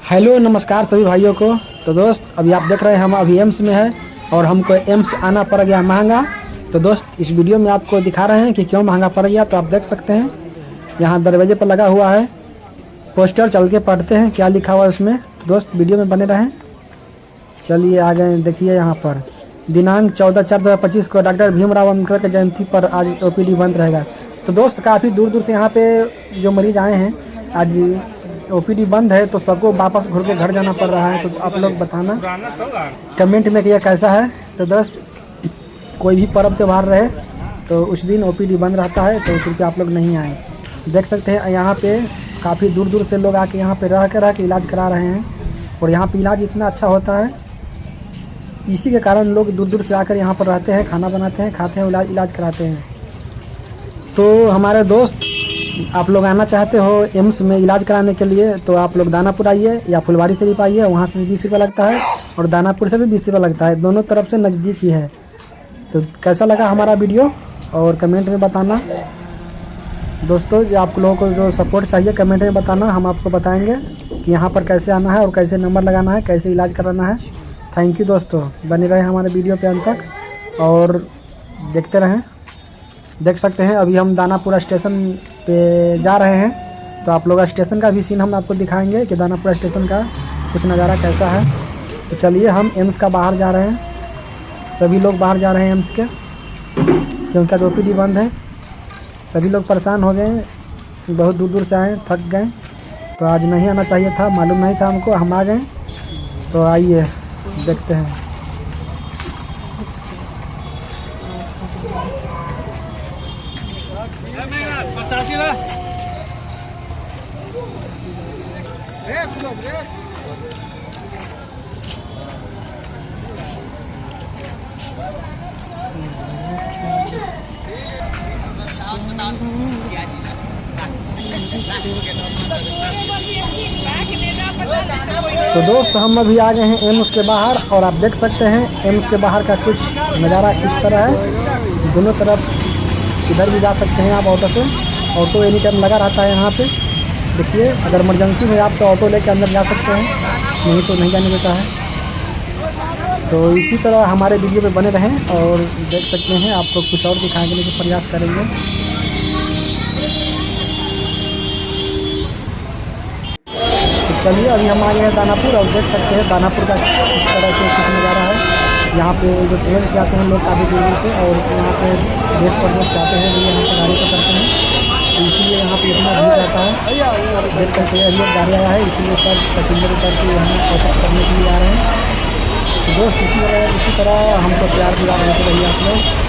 Hello नमस्कार सभी भाइयों को। तो दोस्त अभी आप देख रहे हैं हम अभी एम्स में है और हमको एम्स आना पड़ गया महंगा। तो दोस्त इस वीडियो में आपको दिखा रहे हैं कि क्यों महंगा पड़ गया। तो आप देख सकते हैं यहाँ दरवाजे पर लगा हुआ है पोस्टर, चल के पढ़ते हैं क्या लिखा हुआ है उसमें। तो दोस्त वीडियो में बने रहें। चलिए आ गए, देखिए यहाँ पर दिनांक 14/4/2025 को डॉक्टर भीमराव अम्बेडकर की जयंती पर आज ओपीडी बंद रहेगा। तो दोस्त काफ़ी दूर दूर से यहाँ पे जो मरीज आए हैं, आज ओपीडी बंद है तो सबको वापस घूर के घर जाना पड़ रहा है। तो आप लोग बताना कमेंट में कि यह कैसा है। तो दोस्त कोई भी पर्व त्यौहार रहे तो उस दिन ओपीडी बंद रहता है, तो कृपया आप लोग नहीं आए। देख सकते हैं यहाँ पे काफ़ी दूर दूर से लोग आके यहाँ पे रह के इलाज करा रहे हैं और यहाँ पे इलाज इतना अच्छा होता है, इसी के कारण लोग दूर दूर से आकर यहाँ पर रहते हैं, खाना बनाते हैं, खाते हैं, इलाज कराते हैं। तो हमारे दोस्त आप लोग आना चाहते हो एम्स में इलाज कराने के लिए तो आप लोग दानापुर आइए या फुलवारी शरीफ आइए, वहाँ से भी 20 रुपये लगता है और दानापुर से भी 20 रुपये लगता है, दोनों तरफ से नज़दीक ही है। तो कैसा लगा हमारा वीडियो और कमेंट में बताना दोस्तों। जो आप लोगों को जो सपोर्ट चाहिए कमेंट में बताना, हम आपको बताएंगे कि यहाँ पर कैसे आना है और कैसे नंबर लगाना है, कैसे इलाज कराना है। थैंक यू दोस्तों, बने रहे हमारे वीडियो पे अंत तक और देखते रहें। देख सकते हैं अभी हम दानापुरा स्टेशन पे जा रहे हैं, तो आप लोग स्टेशन का भी सीन हम आपको दिखाएंगे कि दानापुरा स्टेशन का कुछ नज़ारा कैसा है। तो चलिए हम एम्स का बाहर जा रहे हैं, सभी लोग बाहर जा रहे हैं एम्स के, क्योंकि आज ओपीडी बंद है। सभी लोग परेशान हो गए, बहुत दूर दूर से आए, थक गए। तो आज नहीं आना चाहिए था, मालूम नहीं था हमको, हम आ गए। तो आइए देखते हैं। तो दोस्त हम अभी आ गए हैं एम्स के बाहर और आप देख सकते हैं एम्स के बाहर का कुछ नज़ारा इस तरह है। दोनों तरफ इधर भी जा सकते हैं आप ऑटो से, ऑटो एनी टाइम लगा रहता है यहाँ पे। देखिए अगर इमरजेंसी में आप तो ऑटो लेके अंदर जा सकते हैं, नहीं तो नहीं जाने देता है। तो इसी तरह हमारे वीडियो पे बने रहें और देख सकते हैं आपको कुछ और दिखाने के प्रयास करेंगे। तो चलिए अभी हम आ गए हैं दानापुर और देख सकते हैं दानापुर का इस तरह से कुछ नज़ारा है। यहाँ पे जो ट्रेन से आते हैं लोग काफ़ी दूर से और यहाँ पे देश प्रदेश जाते हैं, ये यहाँ से गाड़ी पकड़ते हैं, तो इसीलिए यहाँ पे इतना भीड़ रहता है। देख सकते हैं ये गाड़ी आया है, इसीलिए सब पैसेंजर उतर के यहाँ कोशिश करने के लिए आ रहे हैं। तो दोस्त इसी तरह हमको प्यार दिला रहे थे आप लोग।